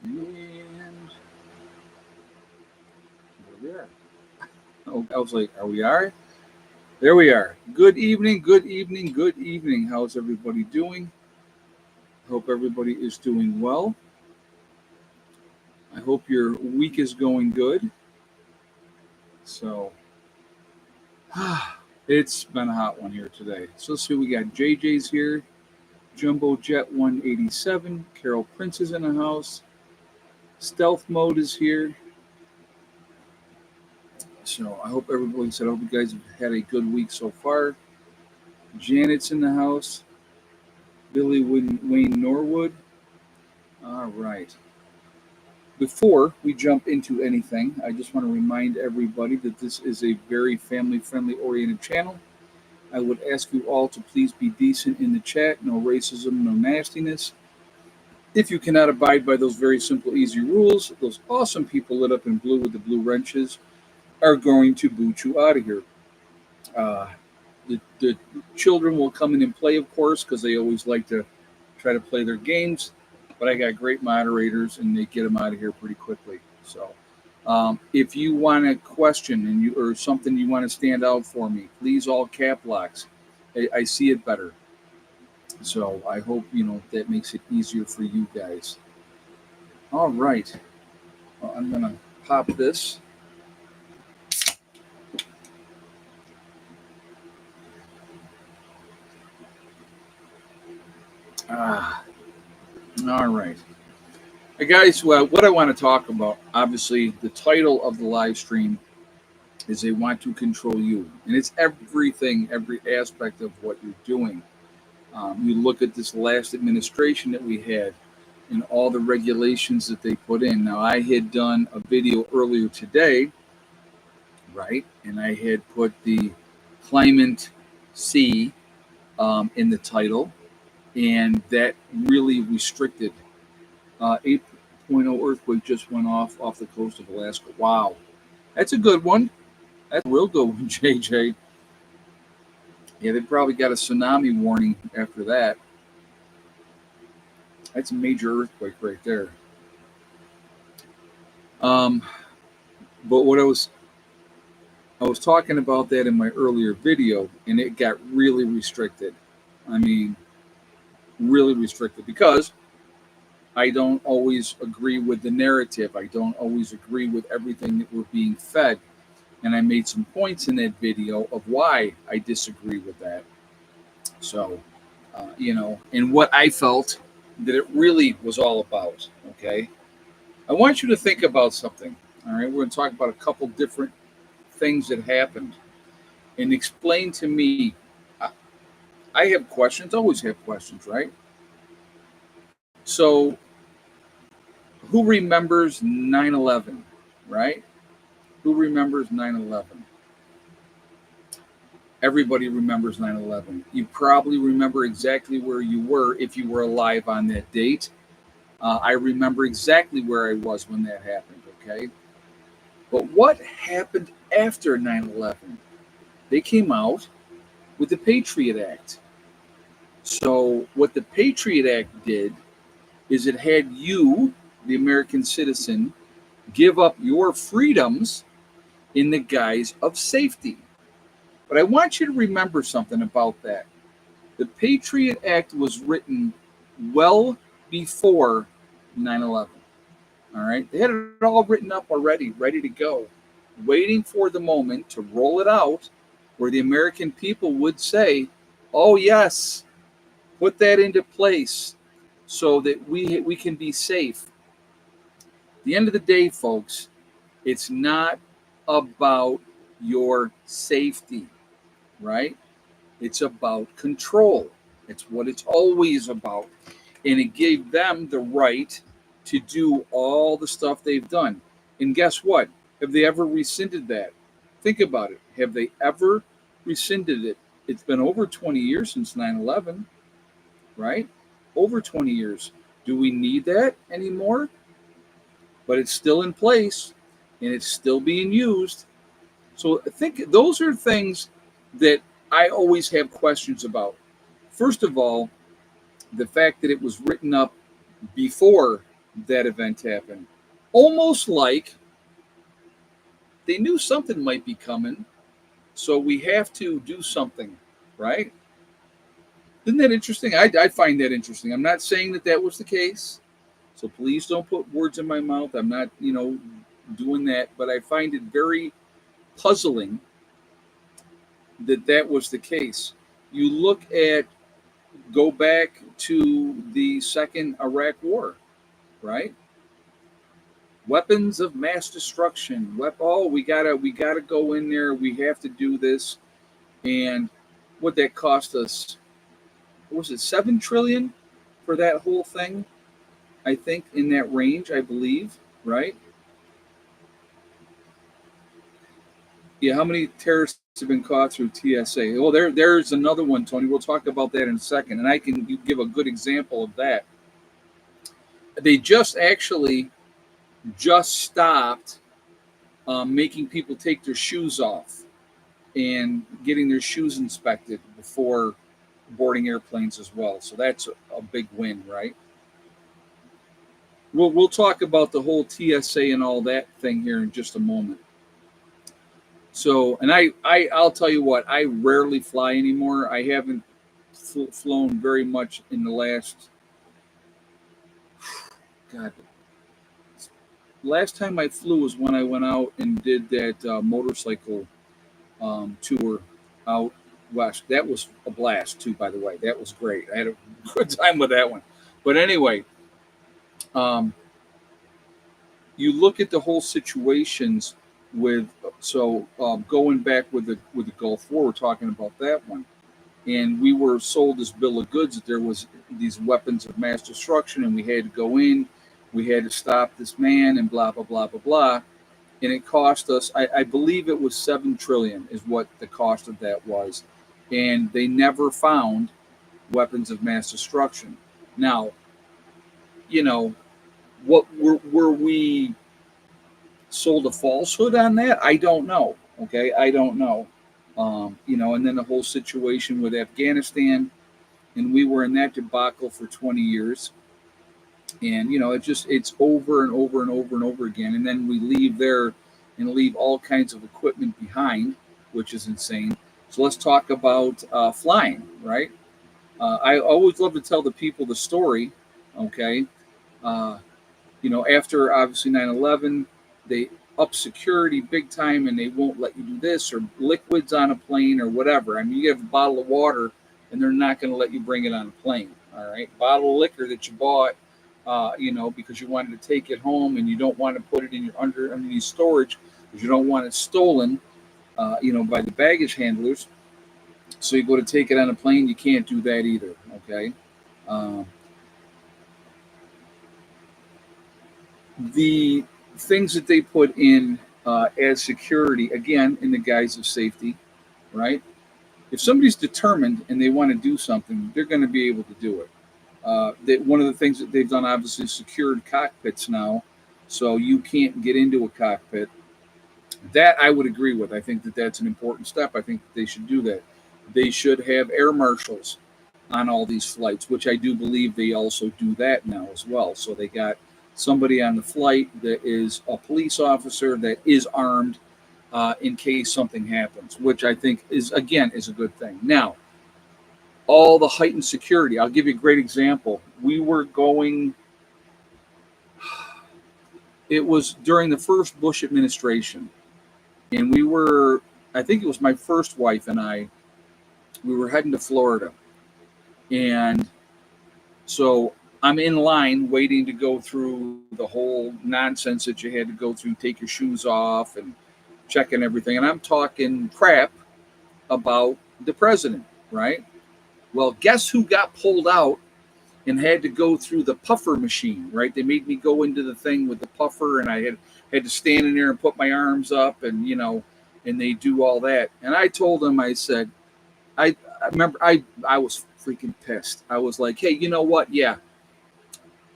And there we are. Oh, I was like, are we all right? There we are. Good evening, good evening, good evening. How's everybody doing? Hope everybody is doing well. I hope your week is going good. So, it's been a hot one here today. So, let's see, we got JJ's here, Jumbo Jet 187, Carol Prince is in the house, Stealth Mode is here. So, I hope everybody said, I hope you guys have had a good week so far. Janet's in the house. Billy Wayne Norwood. All right. Before we jump into anything, I just want to remind everybody that this is a very family friendly oriented channel. I would ask you all to please be decent in the chat, no racism, no nastiness. If you cannot abide by those very simple, easy rules, those awesome people lit up in blue with the blue wrenches are going to boot you out of here. Uh, the children will come in and play, of course, because they always like to try to play their games. But I got great moderators, and they get them out of here pretty quickly. So, if you want a question and you or something you want to stand out for me, please all cap locks. I see it better. So I hope that makes it easier for you guys. All right, well, I'm gonna pop this. Ah, all right. Hey guys, well, what I want to talk about, obviously, the title of the live stream is they want to control you. And it's everything, every aspect of what you're doing. You look at this last administration that we had and all the regulations that they put in. Now, I had done a video earlier today, right? And I had put the climate C in the title, and that really restricted. 8.0 earthquake just went off the coast of Alaska. Wow, that's a good one. That's a real good one, JJ. Yeah, they probably got a tsunami warning after that. That's a major earthquake right there. Um, but I was talking about that in my earlier video, and it got really restricted. I mean, really restricted because I don't always agree with the narrative. I don't always agree with everything that we're being fed. And I made some points in that video of why I disagree with that. So, and what I felt that it really was all about. Okay. I want you to think about something. All right. We're going to talk about a couple different things that happened and explain to me. I I have questions, always have questions, right? So, who remembers 9/11, right? Who remembers 9/11? Everybody remembers 9/11. You probably remember exactly where you were if you were alive on that date. I remember exactly where I was when that happened, okay? But what happened after 9/11? They came out with the Patriot Act. So, what the Patriot Act did is it had you, the American citizen, give up your freedoms in the guise of safety. But I want you to remember something about that. The Patriot Act was written well before 9/11. All right. They had it all written up already, ready to go, waiting for the moment to roll it out where the American people would say, oh, yes, put that into place so that we can be safe. At the end of the day, folks, it's not about your safety, right? It's about control. It's what it's always about. And it gave them the right to do all the stuff they've done. And guess what? Have they ever rescinded that? Think about it. Have they ever rescinded it? It's been over 20 years since 9/11, right? Over 20 years. Do we need that anymore? But it's still in place and it's still being used. So I think those are things that I always have questions about. First of all, the fact that it was written up before that event happened. Almost like they knew something might be coming, so we have to do something, right? Isn't that interesting? I find that interesting. I'm not saying that that was the case, so please don't put words in my mouth. I'm not, doing that, but I find it very puzzling that that was the case. You look at, go back to the second Iraq War, right? Weapons of mass destruction. Oh, we gotta go in there. We have to do this, and what that cost us? What was it 7 trillion for that whole thing? I think in that range, I believe, right? Yeah, how many terrorists have been caught through TSA? Well, there's another one, Tony. We'll talk about that in a second, and I can give a good example of that. They just stopped making people take their shoes off and getting their shoes inspected before boarding airplanes as well. So that's a big win, right? We'll talk about the whole TSA and all that thing here in just a moment. So, and I'll tell you what, I rarely fly anymore. I haven't flown very much in the God, last time I flew was when I went out and did that motorcycle tour out west. That was a blast too, by the way. That was great. I had a good time with that one. But anyway, um, you look at the whole situations with going back with the Gulf War. We're talking about that one, and we were sold this bill of goods that there was these weapons of mass destruction, and we had to go in, we had to stop this man, and blah blah blah blah blah. And it cost us, I believe it was 7 trillion is what the cost of that was, and they never found weapons of mass destruction. Now, you know, what were we sold a falsehood on that? I don't know. Okay, I don't know. And then the whole situation with Afghanistan, and we were in that debacle for 20 years, and it's over and over and over and over again, and then we leave there and leave all kinds of equipment behind, which is insane. So let's talk about flying, right? I always love to tell the people the story. Okay, uh, after obviously 9/11, they up security big time, and they won't let you do this or liquids on a plane or whatever. I mean, you have a bottle of water, and they're not going to let you bring it on a plane. All right, bottle of liquor that you bought, because you wanted to take it home, and you don't want to put it in your underneath storage because you don't want it stolen, by the baggage handlers. So you go to take it on a plane, you can't do that either. Okay. Um, the things that they put in as security, again, in the guise of safety, right? If somebody's determined and they want to do something, they're going to be able to do it. One of the things that they've done, obviously, is secured cockpits now, so you can't get into a cockpit. That I would agree with. I think that that's an important step. I think that they should do that. They should have air marshals on all these flights, which I do believe they also do that now as well. So they got somebody on the flight that is a police officer that is armed in case something happens, which I think is a good thing. Now, all the heightened security. I'll give you a great example. We were going. It was during the first Bush administration, and we were. I think it was my first wife and I. We were heading to Florida, and so I'm in line waiting to go through the whole nonsense that you had to go through, take your shoes off and checking everything. And I'm talking crap about the president, right? Well, guess who got pulled out and had to go through the puffer machine, right? They made me go into the thing with the puffer, and I had to stand in there and put my arms up, and and they do all that. And I told them, I said, I remember I was freaking pissed. I was like, hey, you know what? Yeah,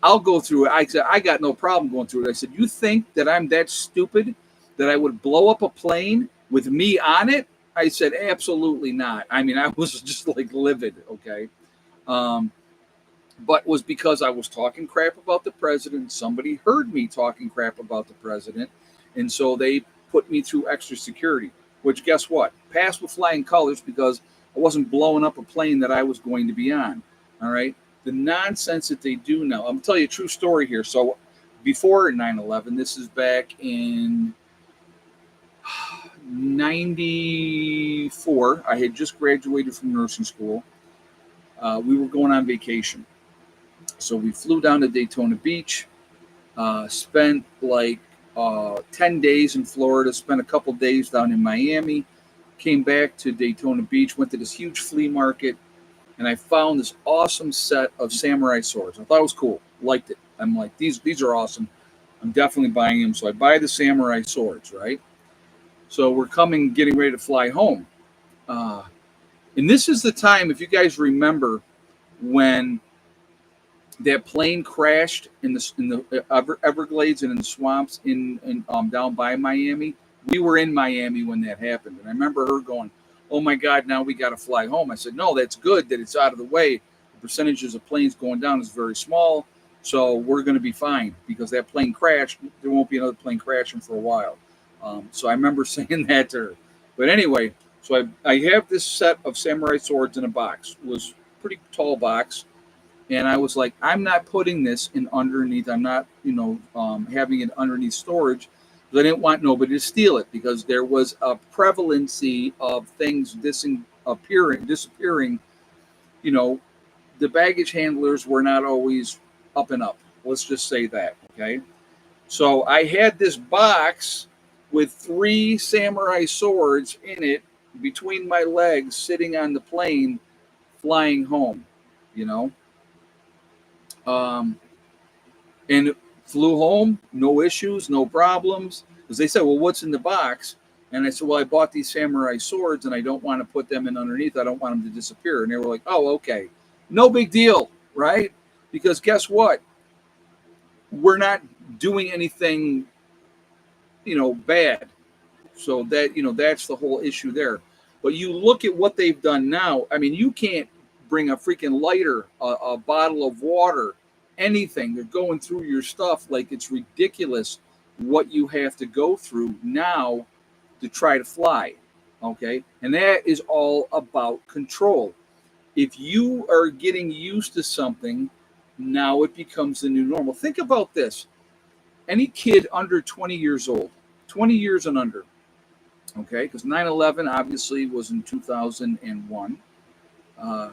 I'll go through it. I said, I got no problem going through it. I said, you think that I'm that stupid that I would blow up a plane with me on it? I said, absolutely not. I mean, I was just like livid. Okay. Um, but was because I was talking crap about the president. Somebody heard me talking crap about the president, and so they put me through extra security. Which, guess what? Passed with flying colors because I wasn't blowing up a plane that I was going to be on. All right. The nonsense that they do now. I'm gonna tell you a true story here. So before 9/11, this is back in 94. I had just graduated from nursing school. We were going on vacation. So we flew down to Daytona Beach, spent like 10 days in Florida, spent a couple days down in Miami, came back to Daytona Beach, went to this huge flea market, and I found this awesome set of samurai swords. I thought it was cool, liked it. I'm like, these are awesome. I'm definitely buying them. So I buy the samurai swords, right? So we're getting ready to fly home. Uh, and this is the time, if you guys remember, when that plane crashed in the Everglades and in the swamps in down by Miami. We were in Miami when that happened, and I remember her going, "Oh my God, now we got to fly home." I said, "No, that's good that it's out of the way. The percentages of planes going down is very small, so we're going to be fine because that plane crashed. There won't be another plane crashing for a while." So I remember saying that to her. But anyway, so I have this set of samurai swords in a box. It was a pretty tall box. And I was like, I'm not putting this in underneath. I'm not, having it underneath storage because I didn't want nobody to steal it because there was a prevalency of things disappearing. You know, the baggage handlers were not always up and up. Let's just say that. Okay. So I had this box with 3 samurai swords in it between my legs, sitting on the plane, flying home. You know, um, and flew home, no issues, no problems. Because they said, "Well, what's in the box?" And I said, "Well, I bought these samurai swords, and I don't want to put them in underneath. I don't want them to disappear." And they were like, "Oh, okay, no big deal, right?" Because guess what? We're not doing anything, bad. So that's the whole issue there. But you look at what they've done now. I mean, you can't bring a freaking lighter, a bottle of water, anything. They're going through your stuff like it's ridiculous what you have to go through now to try to fly. Okay. And that is all about control. If you are getting used to something, now it becomes the new normal. Think about this. Any kid under 20 years old, 20 years and under, okay, because 9/11 obviously was in 2001. Uh,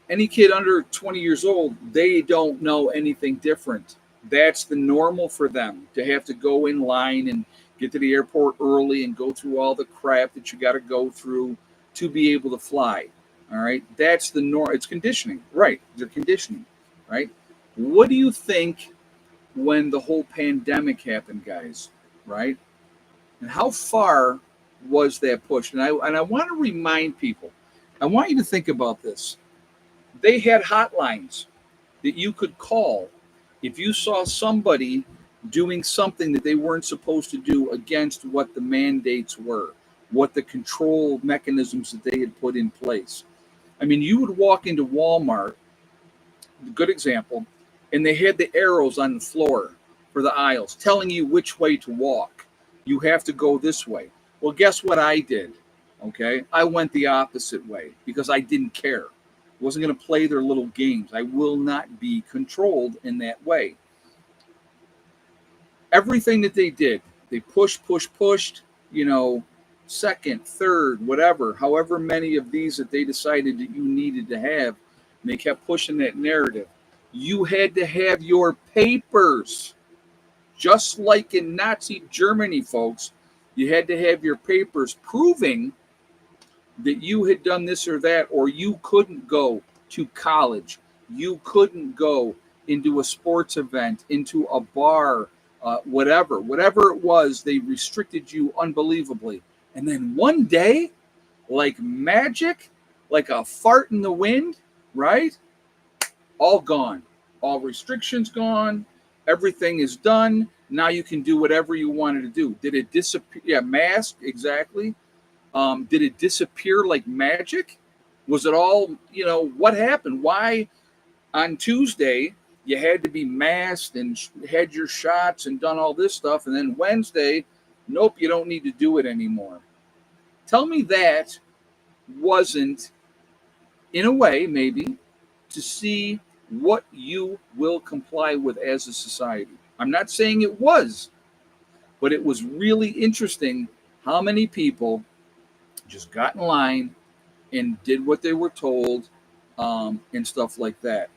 any kid under 20 years old, they don't know anything different. That's the normal for them to have to go in line and get to the airport early and go through all the crap that you got to go through to be able to fly. All right, that's the norm. It's conditioning, right? They're conditioning, right? What do you think when the whole pandemic happened, guys? Right? And how far was that push? And I want to remind people. I want you to think about this. They had hotlines that you could call if you saw somebody doing something that they weren't supposed to do against what the mandates were, what the control mechanisms that they had put in place. I mean, you would walk into Walmart, good example, and they had the arrows on the floor for the aisles telling you which way to walk. You have to go this way. Well, guess what I did? Okay. I went the opposite way because I didn't care. I wasn't going to play their little games. I will not be controlled in that way. Everything that they pushed, second, third, whatever, however many of these that they decided that you needed to have. And they kept pushing that narrative. You had to have your papers. Just like in Nazi Germany, folks, you had to have your papers proving that you had done this or that, or you couldn't go to college. You couldn't go into a sports event, into a bar, whatever it was, they restricted you unbelievably. And then one day, like magic, like a fart in the wind, right? All gone. All restrictions gone. Everything is done. Now you can do whatever you wanted to do. Did it disappear? Yeah, mask, exactly. Did it disappear like magic? Was it all, what happened? Why On Tuesday, you had to be masked and had your shots and done all this stuff. And then Wednesday, nope, you don't need to do it anymore. Tell me that wasn't, in a way, maybe, to see what you will comply with as a society. I'm not saying it was, but it was really interesting how many people just got in line and did what they were told, and stuff like that.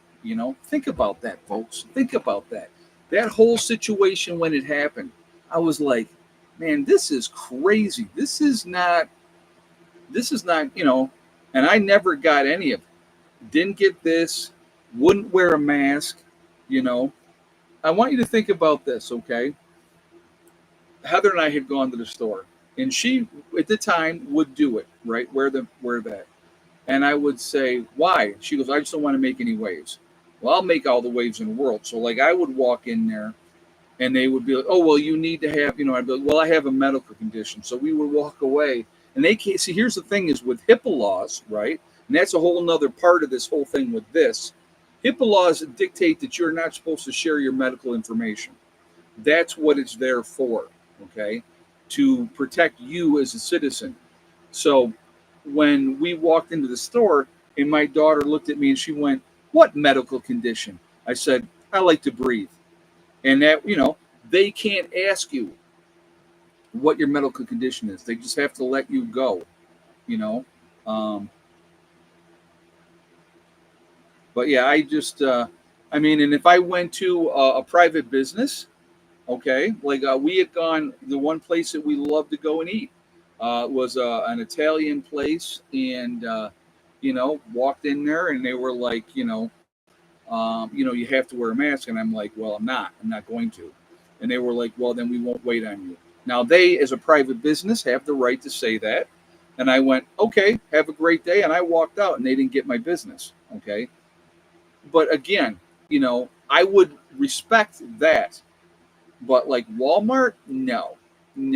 Think about that, folks. Think about that. That whole situation when it happened, I was like, man, this is crazy. This is not, and I never got any of it. Didn't get this, wouldn't wear a mask, you know. I want you to think about this, okay? Heather and I had gone to the store, and she, at the time, would do it, right? Wear that. And I would say, why? She goes, I just don't want to make any waves. Well, I'll make all the waves in the world. So, like, I would walk in there and they would be like, oh, well, you need to have, I'd be like, well, I have a medical condition. So we would walk away. And they can't see. Here's the thing is with HIPAA laws, right? And that's a whole nother part of this whole thing with this. HIPAA laws dictate that you're not supposed to share your medical information. That's what it's there for, okay? To protect you as a citizen. So when we walked into the store and my daughter looked at me and she went, what medical condition? I said, I like to breathe. And that, they can't ask you what your medical condition is. They just have to let you go, you know. But yeah, and if I went to a private business, okay, like we had gone, the one place that we loved to go and eat was an Italian place, and walked in there, and they were like, you have to wear a mask, and I'm like, well, I'm not going to, and they were like, well, then we won't wait on you. Now they, as a private business, have the right to say that, and I went, okay, have a great day, and I walked out, and they didn't get my business, okay. But again, I would respect that. But like Walmart, no. And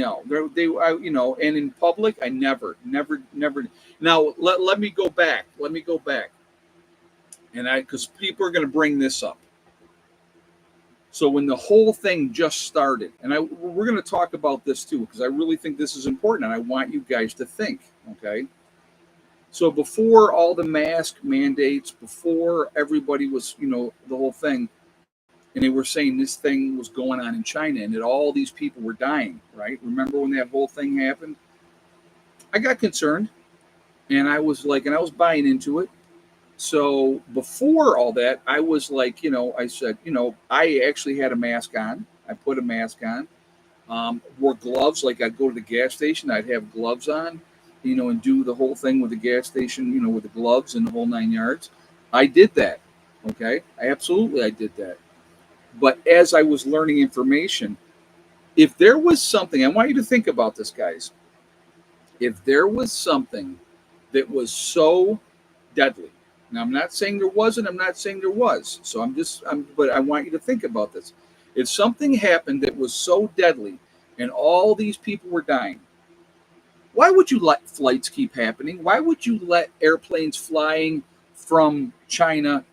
in public, I never. Now let me go back. Because people are going to bring this up. So when the whole thing just started, and we're going to talk about this too, because I really think this is important, and I want you guys to think. Okay. So before all the mask mandates, before everybody was, the whole thing, and they were saying this thing was going on in China and that all these people were dying, right? Remember when that whole thing happened? I got concerned, and I was buying into it. So before all that, I was like, I said, I actually had a mask on. I put a mask on, wore gloves. Like I'd go to the gas station, I'd have gloves on, and do the whole thing with the gas station, with the gloves and the whole 9 yards. I did that. Okay. I did that. But as I was learning information, if there was something, I want you to think about this, guys. If there was something that was so deadly, now I'm not saying there wasn't, I'm not saying there was. So but I want you to think about this. If something happened that was so deadly and all these people were dying, why would you let flights keep happening? Why would you let airplanes flying from China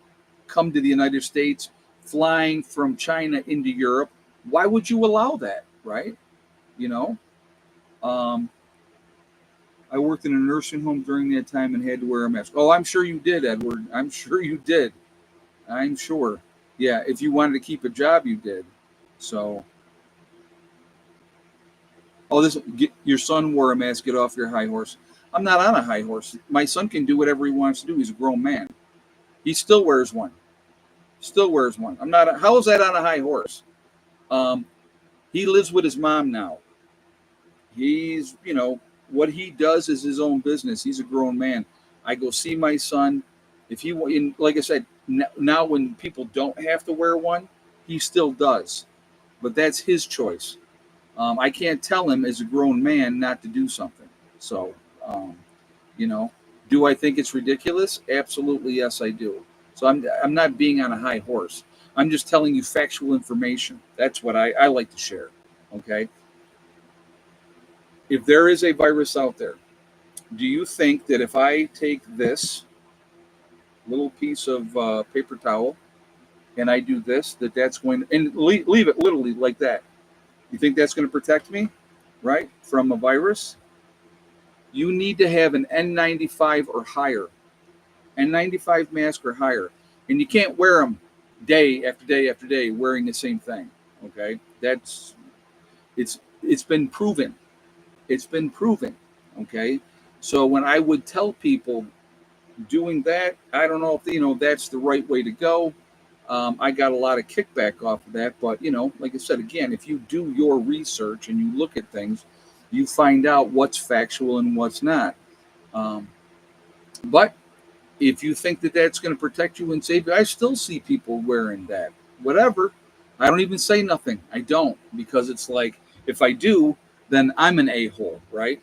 come to the United States, flying from China into Europe? Why would you allow that, right? I worked in a nursing home during that time and had to wear a mask. Oh, I'm sure you did, Edward. I'm sure you did. I'm sure. Yeah, if you wanted to keep a job, you did. So, your son wore a mask. Get off your high horse. I'm not on a high horse. My son can do whatever he wants to do. He's a grown man. He still wears one. I'm not. How is that on a high horse? He lives with his mom now. He's, what he does is his own business. He's a grown man. I go see my son. If he, like I said, now when people don't have to wear one, he still does. But that's his choice. I can't tell him as a grown man not to do something. So, do I think it's ridiculous? Absolutely, yes, I do. So I'm not being on a high horse. I'm just telling you factual information. That's what I like to share. Okay. If there is a virus out there, do you think that if I take this little piece of paper towel, and I do this, that's going, and leave it literally like that. You think that's going to protect me, right, from a virus? You need to have an N95 or higher, N95 mask or higher, and you can't wear them day after day after day wearing the same thing. Okay, it's been proven. It's been proven. Okay, so when I would tell people doing that, I don't know if that's the right way to go. I got a lot of kickback off of that, but like I said again, if you do your research and you look at things, you find out what's factual and what's not. Um, but if you think that that's going to protect you and save you, I still see people wearing that. Whatever. I don't even say nothing. I don't, because it's like, if I do, then I'm an a-hole, right?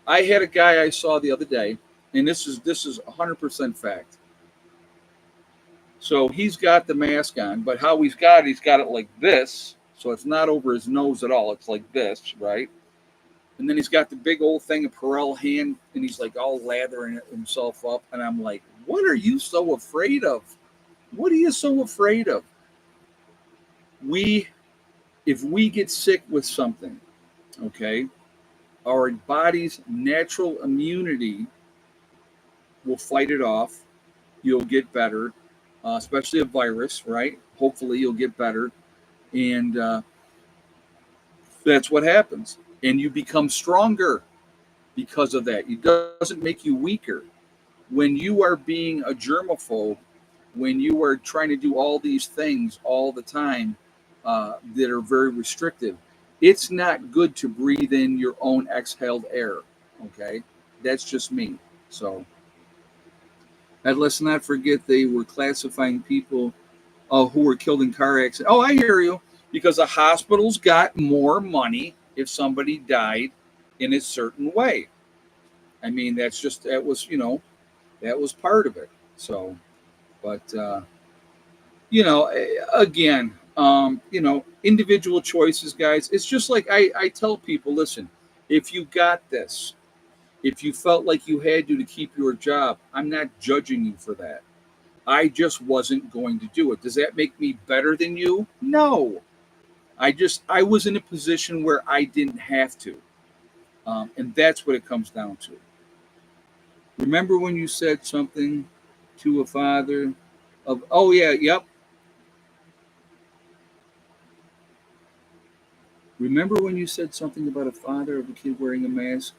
I had a guy I saw the other day, and this is 100% fact. So he's got the mask on, but how he's got it like this, so it's not over his nose at all. It's like this, right? And then he's got the big old thing of Perel hand, and he's like all lathering himself up. And I'm like, what are you so afraid of? What are you so afraid of? If we get sick with something, okay, our body's natural immunity will fight it off. You'll get better, especially a virus, right? Hopefully, you'll get better. And that's what happens. And you become stronger because of that. It doesn't make you weaker. When you are being a germaphobe, when you are trying to do all these things all the time that are very restrictive, it's not good to breathe in your own exhaled air. Okay, that's just me. So, and let's not forget they were classifying people who were killed in car accidents. Oh, I hear you. Because the hospitals got more money if somebody died in a certain way. I mean, that was part of it. So, but again, individual choices, guys. It's just like I tell people, listen, if you got this, if you felt like you had to keep your job, I'm not judging you for that. I just wasn't going to do it. Does that make me better than you? No. I was in a position where I didn't have to, and that's what it comes down to. Remember when you said something to a father of, oh yeah, yep. Remember when you said something about a father of a kid wearing a mask,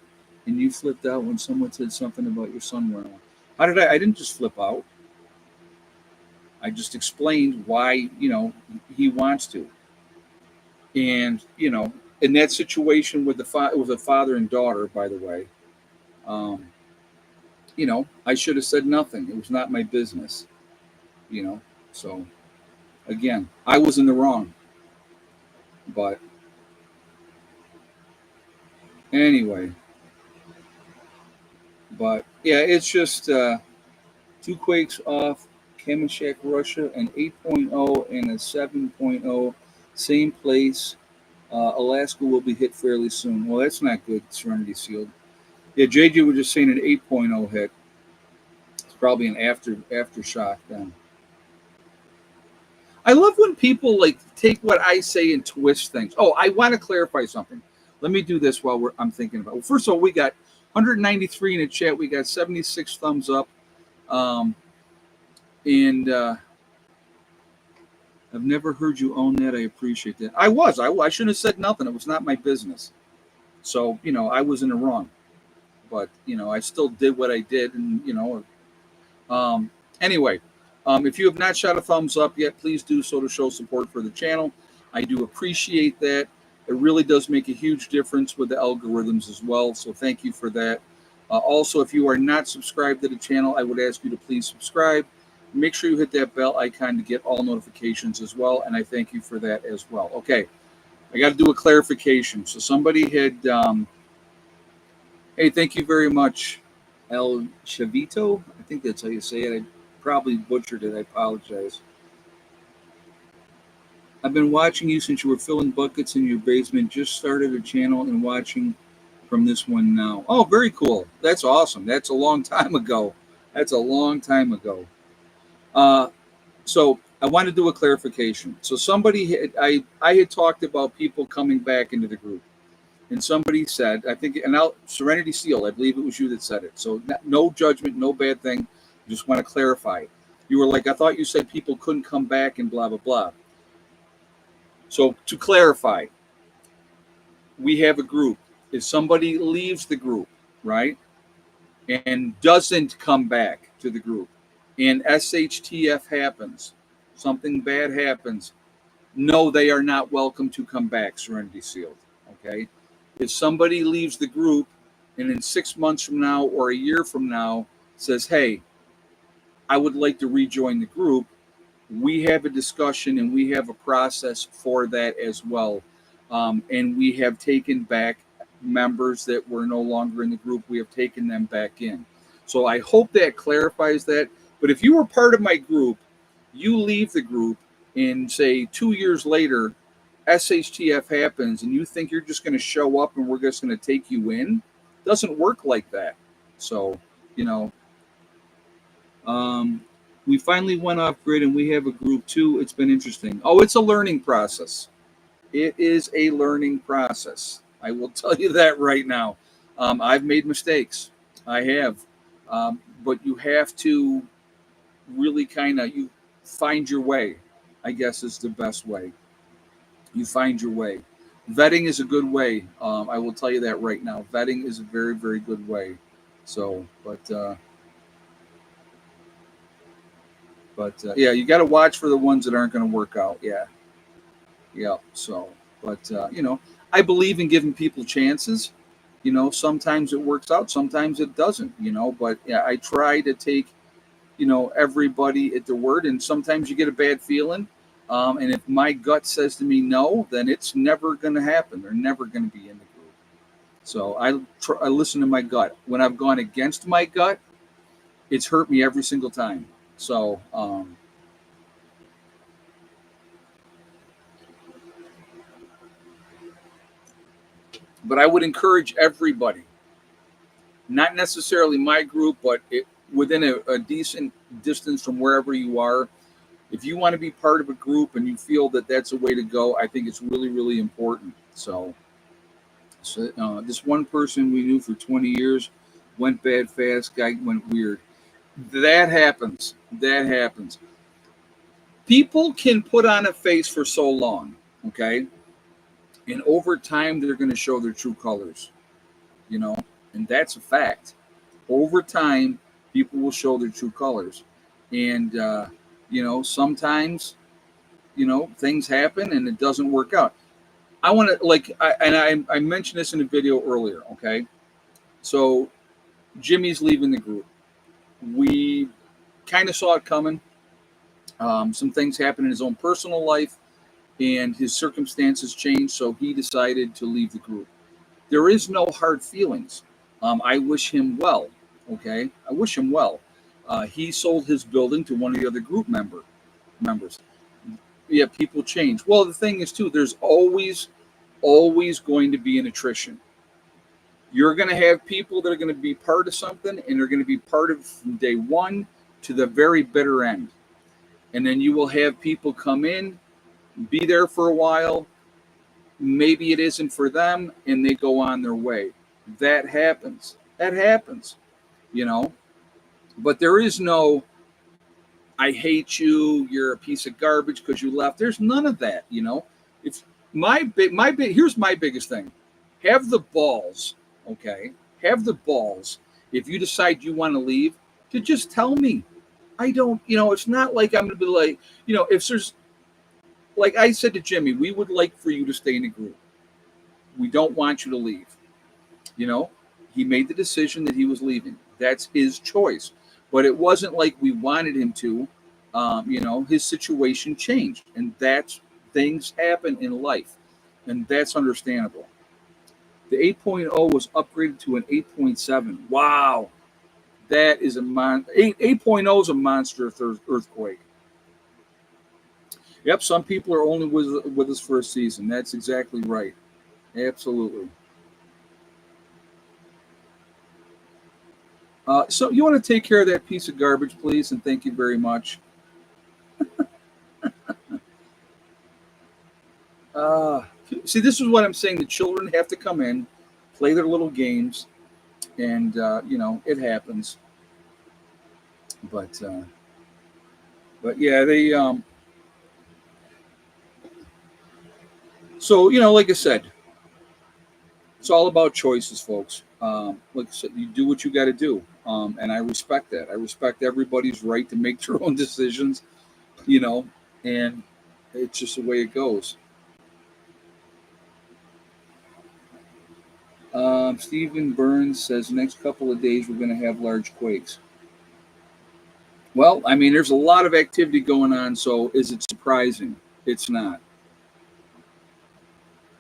and you flipped out when someone said something about your son wearing one? How did I? I didn't just flip out. I just explained why he wants to, and in that situation with it was a father and daughter, by the way. Um, I should have said nothing. It was not my business. You know, so again, I was in the wrong. But anyway, but yeah, it's just two quakes off Kamishak, Russia, an 8.0 and a 7.0, same place. Alaska will be hit fairly soon. Well, that's not good, Serenity Sealed. Yeah, JJ was just saying an 8.0 hit. It's probably an aftershock then. I love when people like take what I say and twist things. Oh, I want to clarify something. Let me do this while I'm thinking about it. Well, first of all, we got 193 in the chat. We got 76 thumbs up. Um, and I've never heard you own that. I appreciate that. I shouldn't have said nothing. It was not my business. So, I was in the wrong. But, I still did what I did. And, anyway, if you have not shot a thumbs up yet, please do so to show support for the channel. I do appreciate that. It really does make a huge difference with the algorithms as well. So thank you for that. Also, if you are not subscribed to the channel, I would ask you to please subscribe. Make sure you hit that bell icon to get all notifications as well. And I thank you for that as well. Okay, I got to do a clarification. So somebody had, hey, thank you very much, El Chavito. I think that's how you say it. I probably butchered it. I apologize. I've been watching you since you were filling buckets in your basement. Just started a channel and watching from this one now. Oh, very cool. That's awesome. That's a long time ago. That's a long time ago. Uh, so I want to do a clarification. So I had talked about people coming back into the group, and somebody said, I think, and I'll Serenity Seal, I believe it was you that said it. So no judgment, no bad thing. Just want to clarify. You were like, I thought you said people couldn't come back and blah blah blah. So to clarify, we have a group. If somebody leaves the group, right, and doesn't come back to the group, and SHTF happens, something bad happens, no, they are not welcome to come back, Serenity Sealed. Okay? If somebody leaves the group and in 6 months from now or a year from now says, hey, I would like to rejoin the group, we have a discussion and we have a process for that as well. And we have taken back members that were no longer in the group. We have taken them back in. So I hope that clarifies that. But if you were part of my group, you leave the group and say 2 years later, SHTF happens and you think you're just going to show up and we're just going to take you in, doesn't work like that. So, you know, we finally went off grid and we have a group too. It's been interesting. Oh, it's a learning process. It is a learning process. I will tell you that right now. I've made mistakes. I have. But you have to really you find your way, I guess is the best way. You find your way. Vetting is a good way. I will tell you that right now. Vetting is a very, very good way. So, yeah, you got to watch for the ones that aren't going to work out. Yeah. Yeah. So, I believe in giving people chances. Sometimes it works out, sometimes it doesn't, but yeah, I try to take, everybody at their word. And sometimes you get a bad feeling. And if my gut says to me no, then it's never going to happen. They're never going to be in the group. So I listen to my gut. When I've gone against my gut, it's hurt me every single time. So, but I would encourage everybody, not necessarily my group, but within a decent distance from wherever you are. If you want to be part of a group and you feel that that's a way to go, I think it's really, really important. So this one person we knew for 20 years went bad fast, guy went weird. That happens. That happens. People can put on a face for so long, okay? And over time, they're going to show their true colors, you know? And that's a fact. Over time, people will show their true colors. And, sometimes, things happen and it doesn't work out. I want to, I mentioned this in a video earlier, okay? So Jimmy's leaving the group. We kind of saw it coming. Some things happened in his own personal life, and his circumstances changed, so he decided to leave the group. There is no hard feelings. I wish him well. Okay, I wish him well. He sold his building to one of the other group members. Yeah, people change. Well, the thing is too, there's always going to be an attrition. You're going to have people that are going to be part of something, and they're going to be part of from day one to the very bitter end. And then you will have people come in, be there for a while. Maybe it isn't for them, and they go on their way. That happens. That happens, you know. But there is no, I hate you. You're a piece of garbage because you left. There's none of that, you know. If here's my biggest thing: have the balls, okay? Have the balls. If you decide you want to leave, to just tell me. I don't, it's not like I'm going to be like, if there's, like I said to Jimmy, we would like for you to stay in the group. We don't want you to leave. He made the decision that he was leaving. That's his choice. But it wasn't like we wanted him to. His situation changed, and that's things happen in life, and that's understandable. The 8.0 was upgraded to an 8.7. Wow. That is 8.0 is a monster earthquake. Yep, some people are only with us for a season. That's exactly right. Absolutely. So you want to take care of that piece of garbage, please, and thank you very much. Uh, See, this is what I'm saying. The children have to come in, play their little games, and it happens. But yeah, they so like I said, it's all about choices, folks. Like I said, you do what you got to do, and I respect that. I respect everybody's right to make their own decisions, you know, and it's just the way it goes. Stephen Burns says next couple of days we're going to have large quakes. Well, I mean, there's a lot of activity going on, so is it surprising? It's not.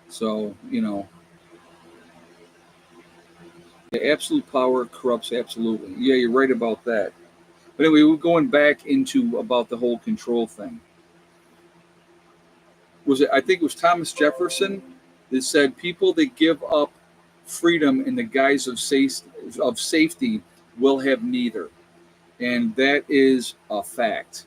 So, the absolute power corrupts absolutely. Yeah, you're right about that. But anyway, we're going back into about the whole control thing. Was it? I think it was Thomas Jefferson that said people that give up freedom in the guise of safety will have neither, and that is a fact.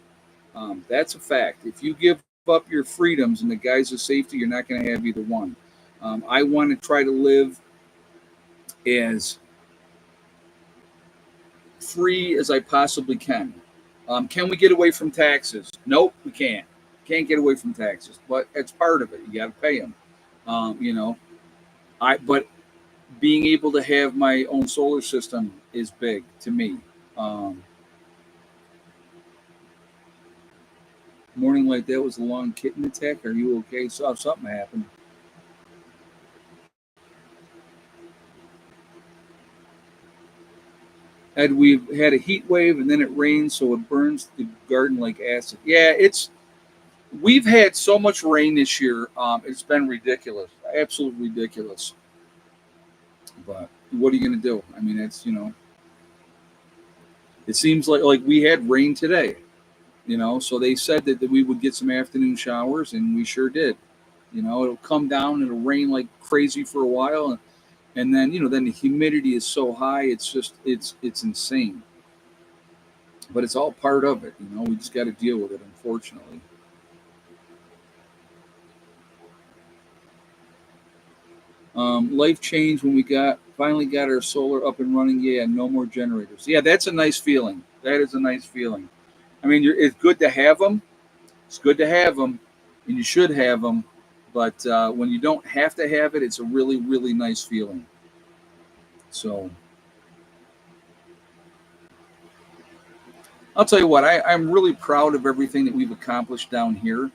That's a fact. If you give up your freedoms in the guise of safety, you're not going to have either one. I want to try to live as free as I possibly can. Can we get away from taxes? Nope, we can't. Can't get away from taxes, but it's part of it. You got to pay them. You know, but being able to have my own solar system is big to me. Um, Morning like that was a long kitten attack. Are you okay? Saw something happen. We've had a heat wave and then it rains, so it burns the garden like acid. Yeah, we've had so much rain this year. It's been ridiculous, absolutely ridiculous. But what are you going to do? I mean, it seems like we had rain today. So they said that we would get some afternoon showers, and we sure did. It'll come down, it'll rain like crazy for a while, and then then the humidity is so high, it's insane. But it's all part of it. We just got to deal with it, unfortunately. Life changed when we finally got our solar up and running. Yeah, no more generators. Yeah, that's a nice feeling. That is a nice feeling. I mean, it's good to have them. It's good to have them, and you should have them. But when you don't have to have it, it's a really, really nice feeling. So I'll tell you what, I'm really proud of everything that we've accomplished down here.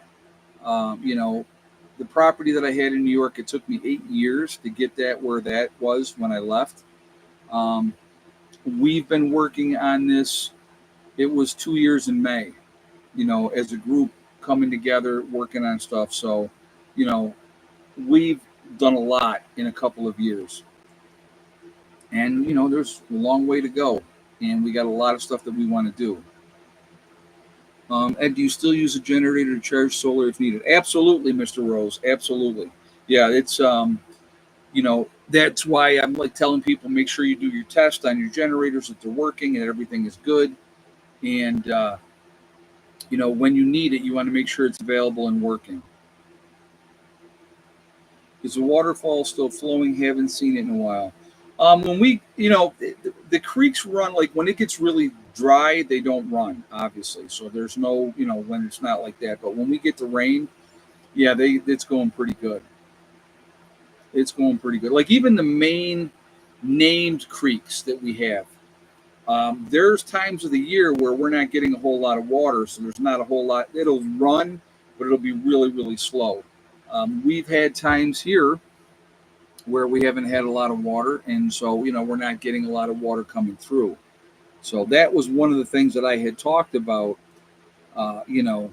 The property that I had in New York, it took me 8 years to get that where that was when I left. Um, we've been working on this. It was 2 years in May, as a group coming together, working on stuff. So, you know, we've done a lot in a couple of years. And, there's a long way to go. And we got a lot of stuff that we want to do. Ed, do you still use a generator to charge solar if needed? Absolutely, Mr. Rose. Absolutely. Yeah, that's why I'm like telling people make sure you do your test on your generators that they're working and everything is good. And, when you need it, you want to make sure it's available and working. Is the waterfall still flowing? Haven't seen it in a while. When the creeks run, like when it gets really dry, they don't run, obviously. So there's no, when it's not like that. But when we get the rain, yeah, it's going pretty good. It's going pretty good. Like even the main named creeks that we have, there's times of the year where we're not getting a whole lot of water. So there's not a whole lot. It'll run, but it'll be really, really slow. We've had times here where we haven't had a lot of water, and so we're not getting a lot of water coming through. So that was one of the things that I had talked about. Uh, you know,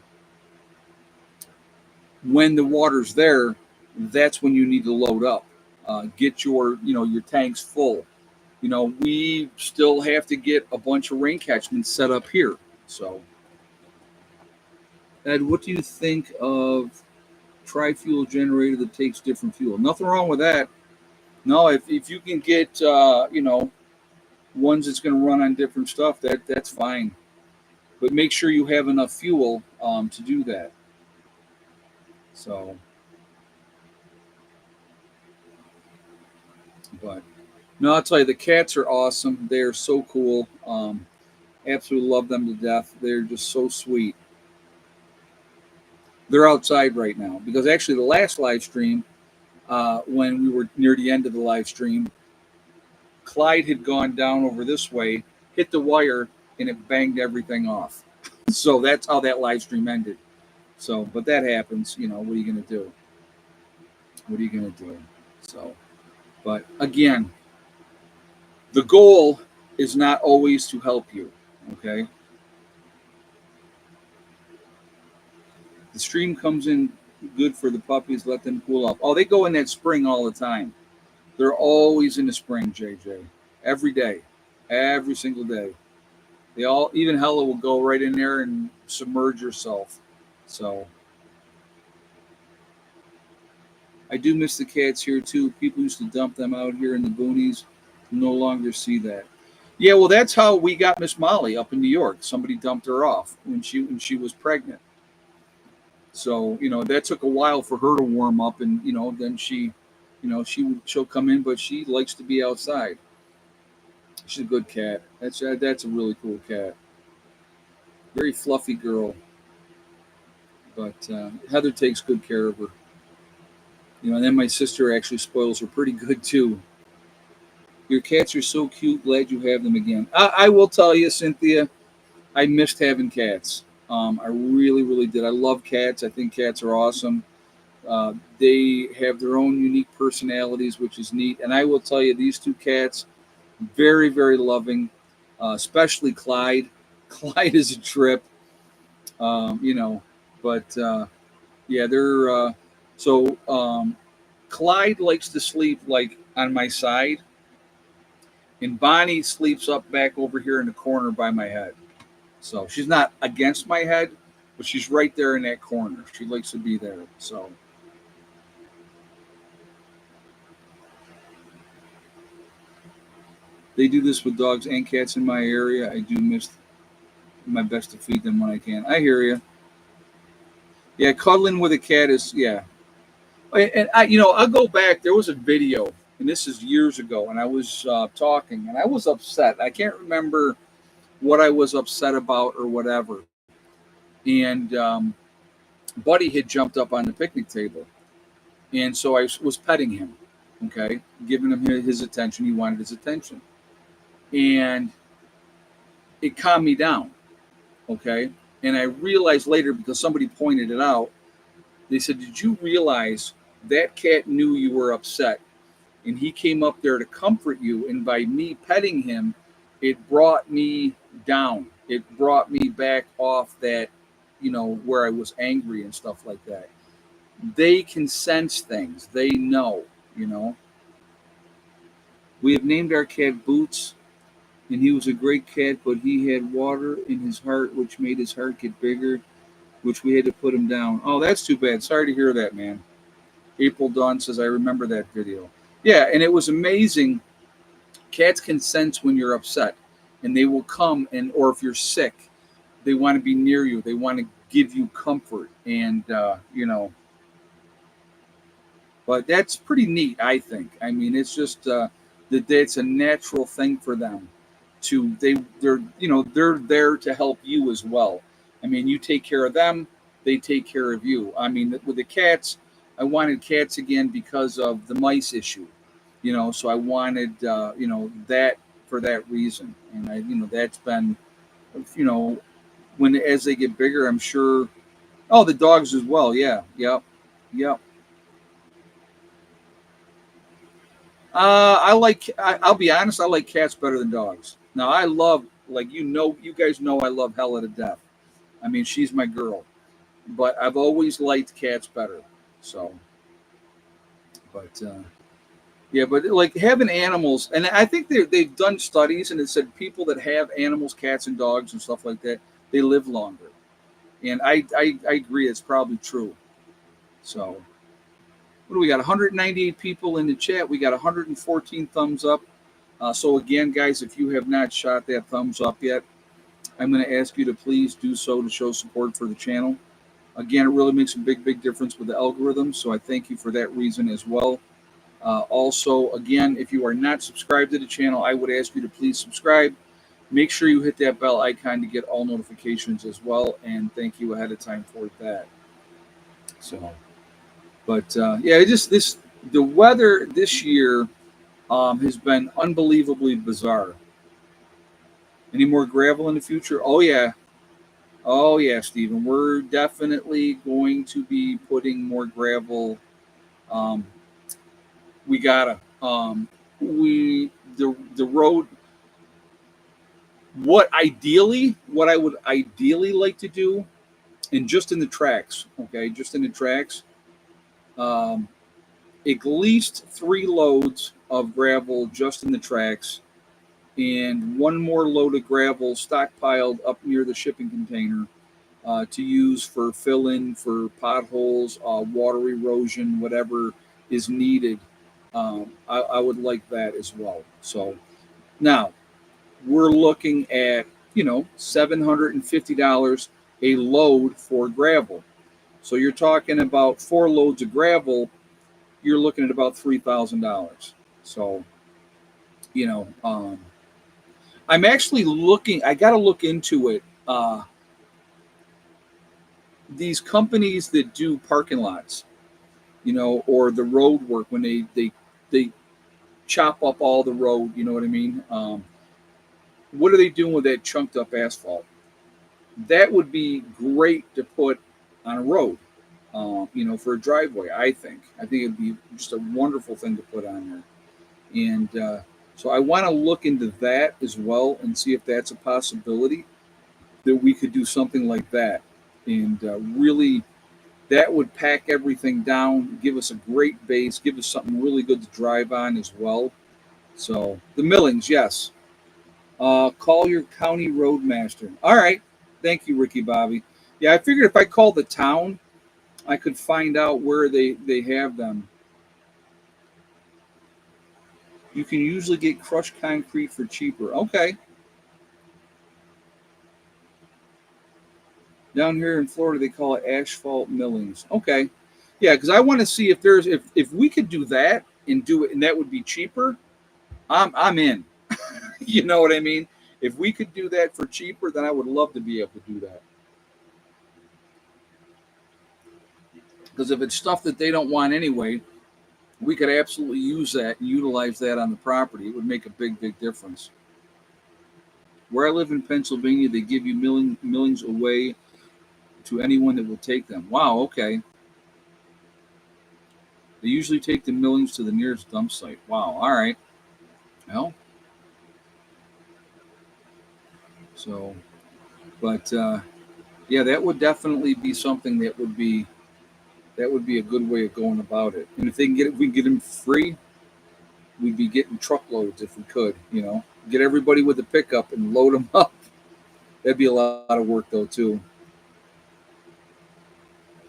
when the water's there, that's when you need to load up. Get your tanks full. We still have to get a bunch of rain catchments set up here. So, Ed, what do you think of tri-fuel generator that takes different fuel? Nothing wrong with that. No, if you can get ones that's going to run on different stuff, that's fine. But make sure you have enough fuel to do that. So, but no, I'll tell you, the cats are awesome. They are so cool. Absolutely love them to death. They're just so sweet. They're outside right now because actually the last live stream, when we were near the end of the live stream, Clyde had gone down over this way, hit the wire, and it banged everything off. So that's how that live stream ended. So, but that happens. What are you going to do? What are you going to do? So, but again, the goal is not always to help you. Okay. The stream comes in good for the puppies. Let them cool off. Oh, they go in that spring all the time. They're always in the spring, JJ. Every day, every single day. They all, even Hella will go right in there and submerge herself. So I do miss the cats here too. People used to dump them out here in the boonies. No longer see that. Yeah, well, that's how we got Miss Molly up in New York. Somebody dumped her off when she was pregnant. So that took a while for her to warm up, and then she'll come in, but she likes to be outside. She's a good cat. That's a really cool cat. Very fluffy girl, but Heather takes good care of her. And then my sister actually spoils her pretty good too. Your cats are so cute. Glad you have them again. I will tell you, Cynthia, I missed having cats. I really, really did. I love cats. I think cats are awesome. They have their own unique personalities, which is neat. And I will tell you, these two cats, very, very loving, especially Clyde. Clyde is a trip, you know, but yeah, they're so Clyde likes to sleep like on my side, and Bonnie sleeps up back over here in the corner by my head. So she's not against my head, but she's right there in that corner. She likes to be there. So they do this with dogs and cats in my area. I do miss my best to feed them when I can. I hear you. Yeah, cuddling with a cat is yeah. And I'll go back. There was a video, and this is years ago, and I was talking, and I was upset. I can't remember what I was upset about or whatever. And Buddy had jumped up on the picnic table, and so I was petting him, okay, giving him his attention. He wanted his attention, and it calmed me down, okay. And I realized later because somebody pointed it out. They said, "Did you realize that cat knew you were upset, and he came up there to comfort you? And by me petting him, it brought me down. It brought me back off that, where I was angry and stuff like that. They can sense things. They know, you know. We have named our cat Boots, and he was a great cat, but he had water in his heart, which made his heart get bigger, which we had to put him down. Oh, that's too bad. Sorry to hear that, man." April Dawn says, "I remember that video." Yeah, and it was amazing. Cats can sense when you're upset, and they will come or if you're sick, they want to be near you. They want to give you comfort, and but that's pretty neat, I think. I mean, it's just that it's a natural thing for them to they're there to help you as well. I mean, you take care of them, they take care of you. I mean, with the cats, I wanted cats again because of the mice issue, so I wanted that for that reason. And that's been you know when as they get bigger, I'm sure. Oh, the dogs as well. Yeah, yep, yep. I'll be honest. I like cats better than dogs. Now I love, like, you guys know I love Hella to death. I mean, she's my girl. But I've always liked cats better. So, but yeah, but like having animals, and I think they've done studies, and it said people that have animals, cats and dogs and stuff like that, they live longer. And I agree. It's probably true. So. What do we got? 198 people in the chat. We got 114 thumbs up. So again, guys, if you have not shot that thumbs up yet, I'm going to ask you to please do so to show support for the channel. Again, it really makes a big difference with the algorithm, so I thank you for that reason as well. Also, again, if you are not subscribed to the channel, I would ask you to please subscribe. Make sure you hit that bell icon to get all notifications as well, and thank you ahead of time for that. So, but yeah, the weather this year has been unbelievably bizarre. Any more gravel in the future? Oh yeah, Stephen. We're definitely going to be putting more gravel. Um, we gotta. The road. What I would ideally like to do, and just in the tracks, okay, just in the tracks, um, at least 3 loads of gravel just in the tracks, and one more load of gravel stockpiled up near the shipping container to use for fill in for potholes, water erosion, whatever is needed. I would like that as well. So now we're looking at, $750 a load for gravel. So you're talking about 4 loads of gravel, you're looking at about $3,000. So, you know, um, I'm actually looking, I got to look into it. These companies that do parking lots, or the road work when they chop up all the road, you know what I mean? What are they doing with that chunked up asphalt? That would be great to put on a road, for a driveway. I think it'd be just a wonderful thing to put on there. And so I want to look into that as well and see if that's a possibility that we could do something like that. And really, that would pack everything down, give us a great base, give us something really good to drive on as well. So the millings, yes. Call your county roadmaster. All right. Thank you, Ricky Bobby. Yeah, I figured if I called the town, I could find out where they have them. You can usually get crushed concrete for cheaper. Okay. Down here in Florida, they call it asphalt millings. Okay. Yeah, because I want to see if we could do that and do it, and that would be cheaper. I'm in. You know what I mean? If we could do that for cheaper, then I would love to be able to do that. Because if it's stuff that they don't want anyway, we could absolutely use that and utilize that on the property. It would make a big difference. Where I live in Pennsylvania, they give you millings away to anyone that will take them. Wow, okay. They usually take the millings to the nearest dump site. Wow, all right. Well, so, but yeah, that would definitely be something that would be a good way of going about it. And if we can get them free, we'd be getting truckloads if we could. Get everybody with a pickup and load them up. That'd be a lot of work though too.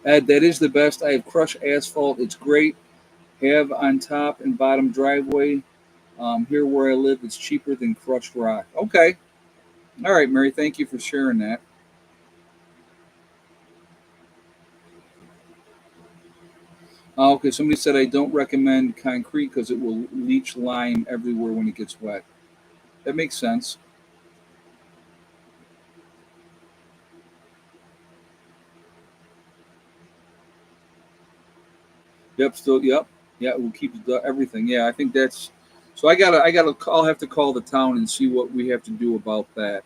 Ed, that is the best. I have crushed asphalt. It's great. Have on top and bottom driveway. Here where I live, it's cheaper than crushed rock. Okay. All right, Mary. Thank you for sharing that. Okay, somebody said I don't recommend concrete because it will leach lime everywhere when it gets wet. That makes sense. Yep, still, yep, yeah. It will keep everything. Yeah, I think that's. So I'll have to call the town and see what we have to do about that.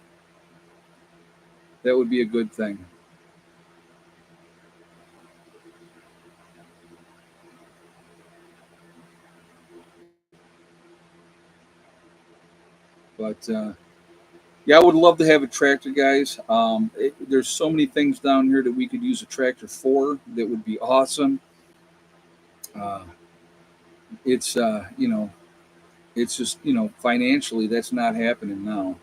That would be a good thing. But yeah, I would love to have a tractor, guys. There's so many things down here that we could use a tractor for. That would be awesome. Uh, it's it's just financially that's not happening now.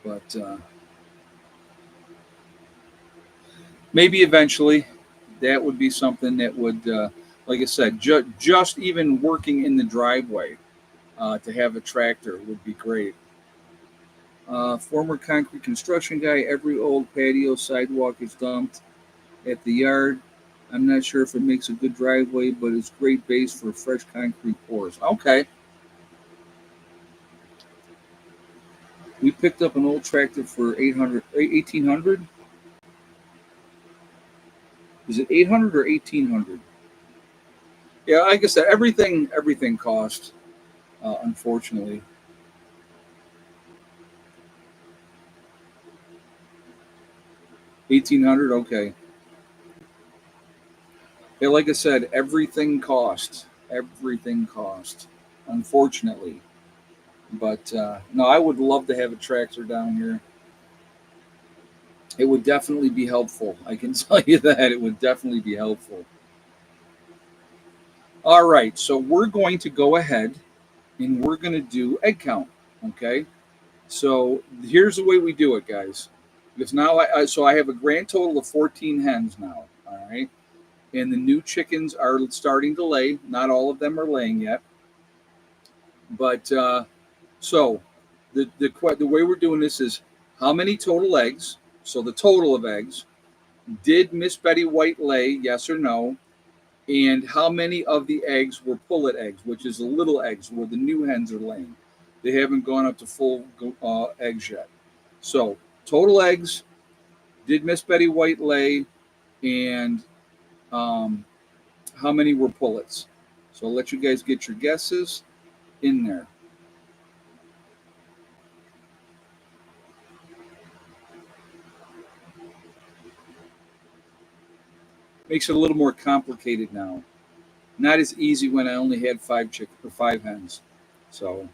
But maybe eventually, that would be something that would, like I said, just even working in the driveway. to have a tractor would be great. Former concrete construction guy, every old patio sidewalk is dumped at the yard. I'm not sure if it makes a good driveway, but it's great base for fresh concrete pours. Okay. We picked up an old tractor for 1800. Is it 800 or 1800? Yeah, like I said, everything costs, unfortunately. 1800, okay. Yeah, like I said, everything costs. Everything costs, unfortunately. But no, I would love to have a tractor down here. It would definitely be helpful. I can tell you that it would definitely be helpful. All right, so we're going to go ahead and we're going to do egg count. Okay, so here's the way we do it, guys. Because now, so I have a grand total of 14 hens now. All right, and the new chickens are starting to lay. Not all of them are laying yet, but so the way we're doing this is how many total eggs. So the total of eggs. Did Miss Betty White lay? Yes or no? And how many of the eggs were pullet eggs, which is the little eggs where the new hens are laying? They haven't gone up to full eggs yet. So total eggs. Did Miss Betty White lay? And um, how many were pullets? So I'll let you guys get your guesses in there. Makes it a little more complicated now. Not as easy when I only had five hens. So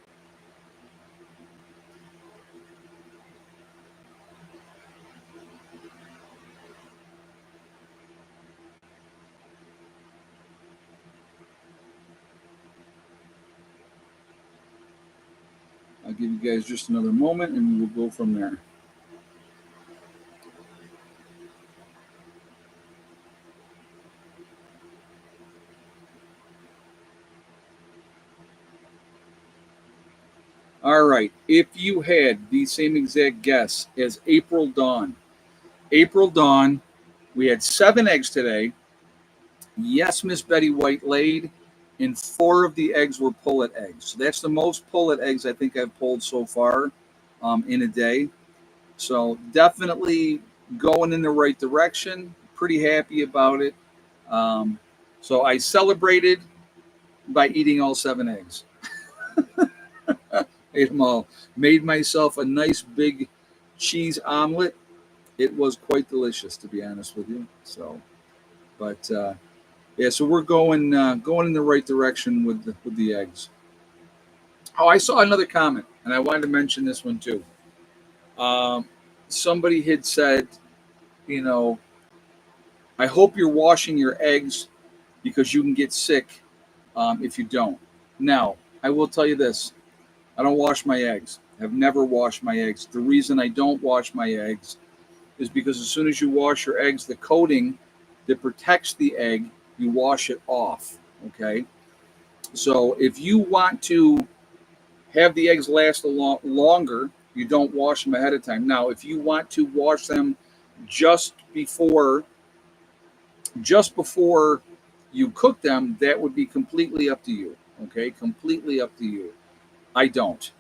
I'll give you guys just another moment and we'll go from there. All right. If you had the same exact guess as April Dawn, we had 7 eggs today. Yes, Miss Betty White laid, and 4 of the eggs were pullet eggs. So that's the most pullet eggs I think I've pulled so far in a day. So definitely going in the right direction. Pretty happy about it. Um, so I celebrated by eating all 7 eggs. Ate them all. Made myself a nice big cheese omelet. It was quite delicious, to be honest with you. So, but yeah, so we're going in the right direction with the eggs. Oh, I saw another comment, and I wanted to mention this one too. Um, Somebody had said, you know, I hope you're washing your eggs because you can get sick if you don't. Now, I will tell you this: I don't wash my eggs. I've never washed my eggs. The reason I don't wash my eggs is because as soon as you wash your eggs, the coating that protects the egg, you wash it off. Okay. So if you want to have the eggs last a lot longer, you don't wash them ahead of time. Now, if you want to wash them just before just before you cook them, that would be completely up to you. Okay, completely up to you. I don't.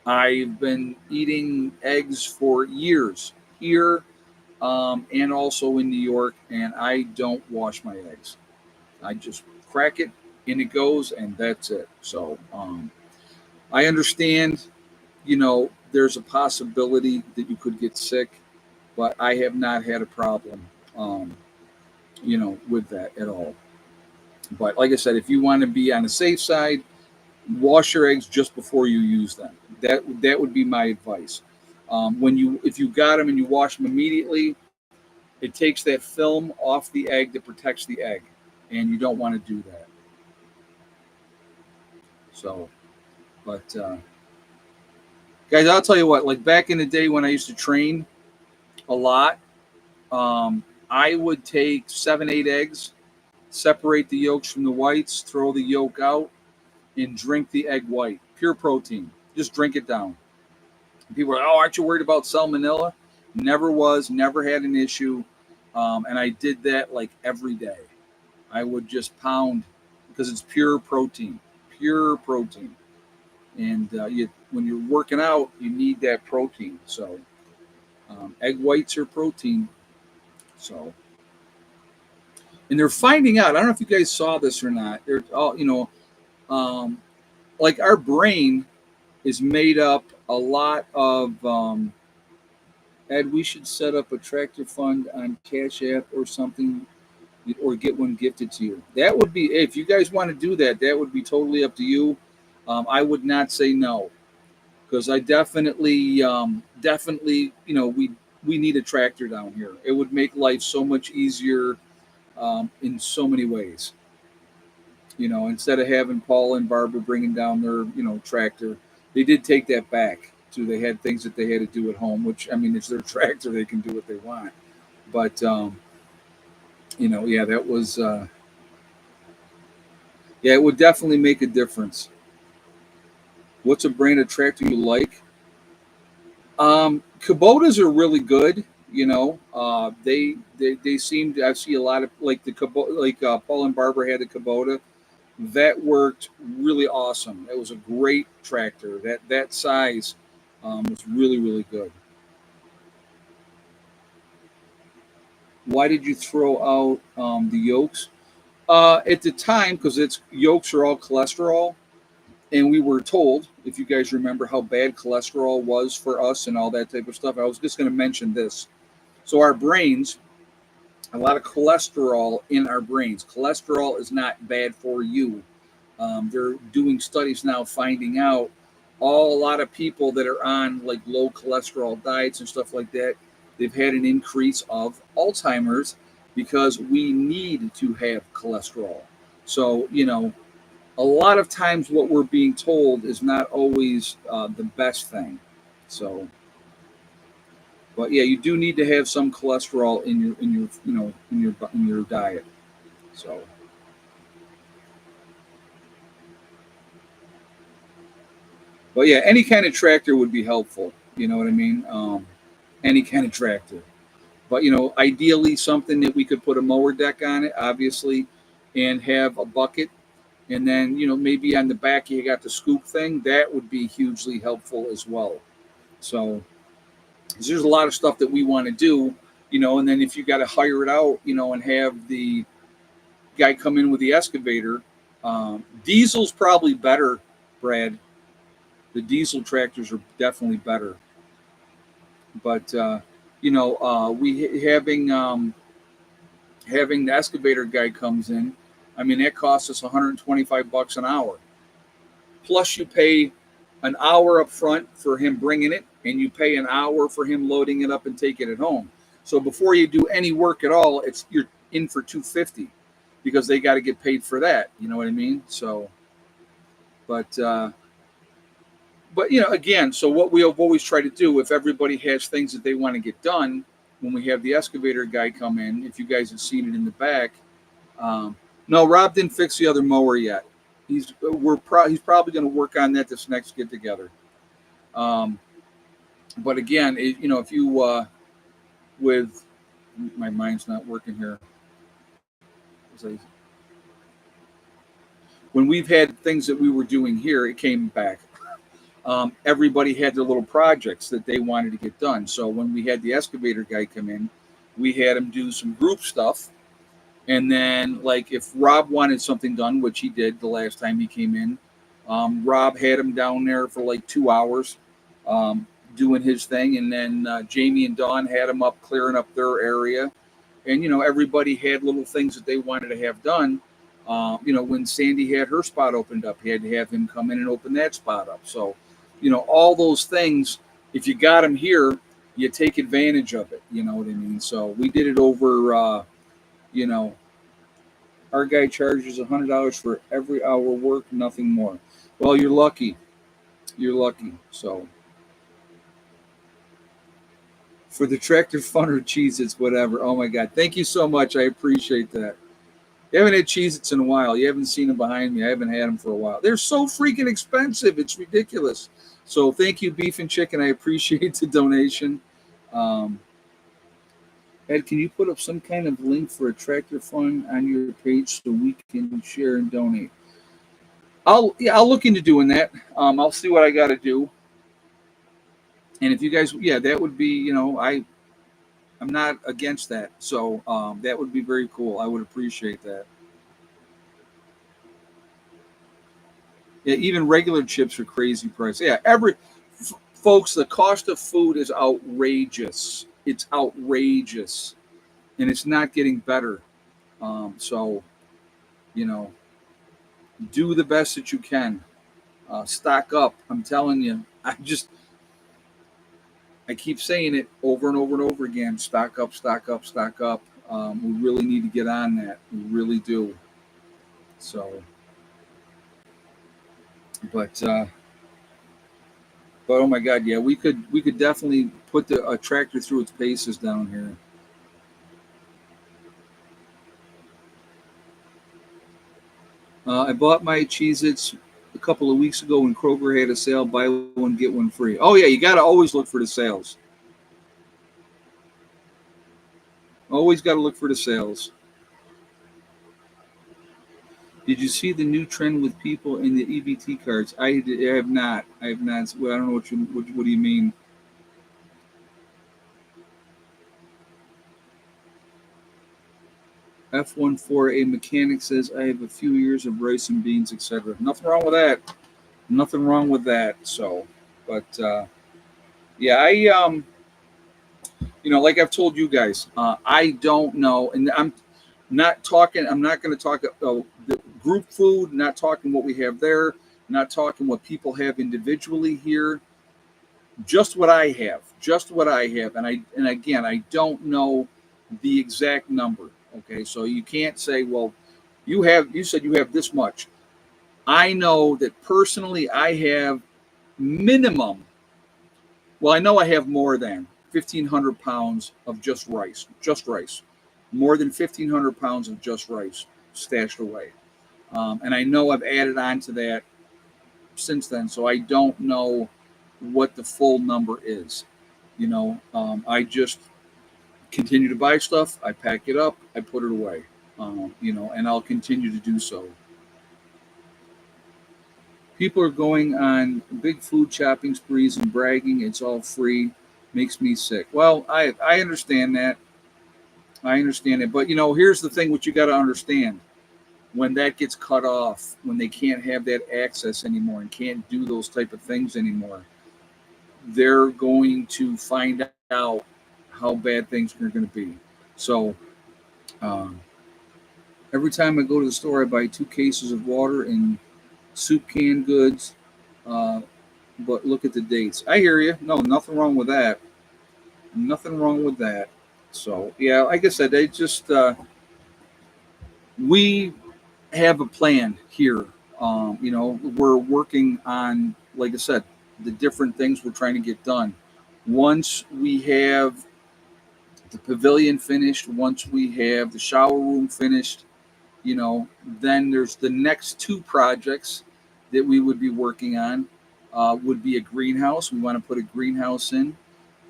I've been eating eggs for years here and also in New York, and I don't wash my eggs. I just crack it, in it goes, and that's it. So I understand, there's a possibility that you could get sick, but I have not had a problem, with that at all. But like I said, if you want to be on the safe side, wash your eggs just before you use them. That would be my advice. If you got them and you wash them immediately, it takes that film off the egg that protects the egg, and you don't want to do that. So, but guys, I'll tell you what. Like back in the day when I used to train a lot, I would take 7, 8 eggs, separate the yolks from the whites, throw the yolk out, and drink the egg white. pure protein. Just drink it down. People are, oh, aren't you worried about salmonella? Never was, never had an issue. And I did that like every day. I would just pound because it's pure protein. And when you're working out, you need that protein. So egg whites are protein. So, and they're finding out. I don't know if you guys saw this or not. They're all, um, like our brain is made up a lot of. Ed, we should set up a tractor fund on Cash App or something, or get one gifted to you. That would be, if you guys want to do that, that would be totally up to you. I would not say no, because I definitely, we need a tractor down here. It would make life so much easier in so many ways. Instead of having Paul and Barbara bringing down their, tractor, they did take that back too. They had things that they had to do at home, which I mean, it's their tractor; they can do what they want. But yeah, that was, yeah, it would definitely make a difference. What's a brand of tractor you like? Kubotas are really good. They seem to. I see a lot of like the Kubota, like Paul and Barbara had the Kubota. That worked really awesome. It was a great tractor. That size was really really good. Why did you throw out the yolks? At the time, because its yolks are all cholesterol, and we were told, if you guys remember, how bad cholesterol was for us and all that type of stuff. I was just going to mention this. So our brains, a lot of cholesterol in our brains. Cholesterol is not bad for you. They're doing studies now finding out a lot of people that are on like low cholesterol diets and stuff like that, they've had an increase of Alzheimer's because we need to have cholesterol. So, a lot of times what we're being told is not always the best thing. So, but yeah, you do need to have some cholesterol in your diet. So, but yeah, any kind of tractor would be helpful. You know what I mean? Any kind of tractor. But ideally something that we could put a mower deck on it, obviously, and have a bucket. And then, maybe on the back you got the scoop thing. That would be hugely helpful as well. So there's a lot of stuff that we want to do, and then if you got to hire it out, and have the guy come in with the excavator, diesel's probably better, Brad. The diesel tractors are definitely better. But, we having the excavator guy comes in, I mean, that costs us 125 bucks an hour. Plus, you pay an hour up front for him bringing it, and you pay an hour for him loading it up and taking it home. So before you do any work at all, you're in for 250 because they got to get paid for that. You know what I mean? So, but again, so what we have always tried to do, if everybody has things that they want to get done, when we have the excavator guy come in, if you guys have seen it in the back, no, Rob didn't fix the other mower yet. He's probably going to work on that this next get together. But again, if you with my mind's not working here. When we've had things that we were doing here, it came back. Everybody had their little projects that they wanted to get done. So when we had the excavator guy come in, we had him do some group stuff. And then, like, if Rob wanted something done, which he did the last time he came in, Rob had him down there for like 2 hours doing his thing. And then Jamie and Dawn had him up clearing up their area. And, everybody had little things that they wanted to have done. When Sandy had her spot opened up, he had to have him come in and open that spot up. So, all those things, if you got them here, you take advantage of it. You know what I mean? So we did it over, our guy charges $100 for every hour work, nothing more. Well, you're lucky. You're lucky. So for the tractor fun or cheese, it's whatever. Oh my God. Thank you so much. I appreciate that. You haven't had Cheez-Its in a while. You haven't seen them behind me. I haven't had them for a while. They're so freaking expensive. It's ridiculous. So thank you, Beef and Chicken. I appreciate the donation. Um, Ed, can you put up some kind of link for a tractor fund on your page so we can share and donate? I'll look into doing that. I'll see what I got to do. And if you guys, yeah, that would be, I'm not against that. So that would be very cool. I would appreciate that. Yeah, even regular chips are crazy price. Yeah, folks, the cost of food is outrageous. It's outrageous, and it's not getting better. So you know, do the best that you can. Stock up. I'm telling you. I keep saying it over and over and over again. Stock up, stock up, stock up. We really need to get on that. We really do. So, but but oh my God, yeah, we could definitely put the a tractor through its paces down here. I bought my Cheez-Its a couple of weeks ago when Kroger had a sale, buy one get one free. Oh yeah, you got to always look for the sales. Always got to look for the sales. Did you see the new trend with people in the EBT cards? I have not. I have not. Well, I don't know what do you mean. F14, a mechanic says I have a few years of rice and beans, etc. Nothing wrong with that. Nothing wrong with that. So, but yeah, like I've told you guys, I don't know, and I'm not talking. I'm not going to talk the group food. Not talking what we have there. Not talking what people have individually here. Just what I have. Just what I have. And again, I don't know the exact number. Okay, so you can't say, well, you said you have this much. I know that personally, I have minimum. Well, I know I have more than 1,500 pounds of just rice, more than 1,500 pounds of just rice stashed away. And I know I've added on to that since then, so I don't know what the full number is. I just continue to buy stuff, I pack it up, I put it away, and I'll continue to do so. People are going on big food shopping sprees and bragging it's all free. Makes me sick. Well, I understand that. I understand it. But, here's the thing what you got to understand. When that gets cut off, when they can't have that access anymore and can't do those type of things anymore, they're going to find out how bad things are going to be. So, um, every time I go to the store, I buy 2 cases of water and soup canned goods. Uh, but look at the dates. I hear you. No, nothing wrong with that. Nothing wrong with that. So yeah, like I said, we have a plan here. We're working on, like I said, the different things we're trying to get done. Once we have the pavilion finished, once we have the shower room finished, then there's the next 2 projects that we would be working on. Would be a greenhouse. We want to put a greenhouse in,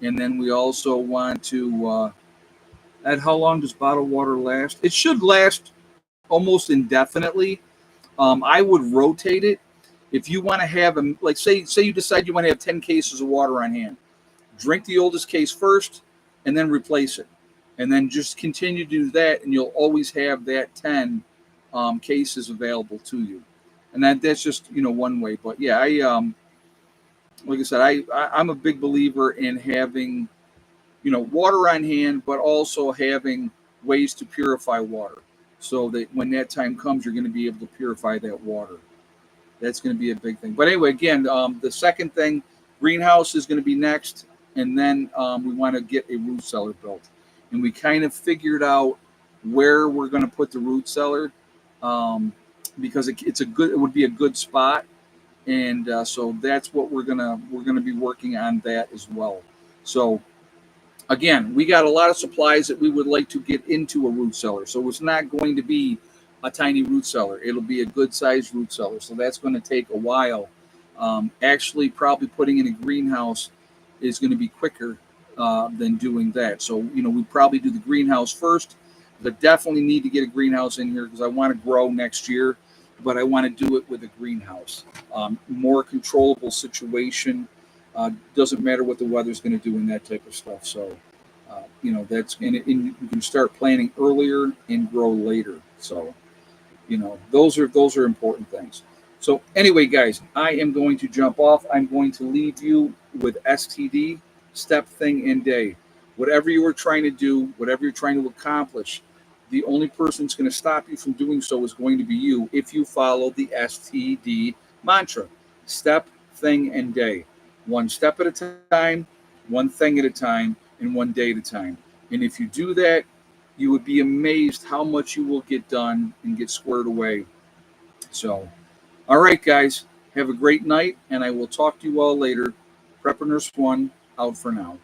and then we also want to. At how long does bottled water last? It should last almost indefinitely. I would rotate it. If you want to have them, like say you decide you want to have 10 cases of water on hand, drink the oldest case first, and then replace it, and then just continue to do that, and you'll always have that 10 cases available to you. And that's just one way. But yeah, like I said, I'm a big believer in having water on hand, but also having ways to purify water, so that when that time comes, you're going to be able to purify that water. That's going to be a big thing. But anyway, again, the second thing, greenhouse is going to be next, and then we want to get a root cellar built, and we kind of figured out where we're going to put the root cellar, because it would be a good spot, and so that's what we're gonna be working on that as well. So again, we got a lot of supplies that we would like to get into a root cellar, so it's not going to be a tiny root cellar. It'll be a good sized root cellar. So that's going to take a while. Actually, probably putting in a greenhouse is going to be quicker than doing that. So, we probably do the greenhouse first. I definitely need to get a greenhouse in here because I want to grow next year, but I want to do it with a greenhouse. More controllable situation. Doesn't matter what the weather's going to do and that type of stuff. So, that's and you can start planning earlier and grow later. So, those are important things. So anyway, guys, I am going to jump off. I'm going to leave you with STD, step, thing, and day. Whatever you are trying to do, whatever you're trying to accomplish, the only person that's going to stop you from doing so is going to be you if you follow the STD mantra: step, thing, and day. One step at a time, one thing at a time, and one day at a time. And if you do that, you would be amazed how much you will get done and get squared away. So, all right, guys, have a great night, and I will talk to you all later. Prepper Nurse 1 out for now.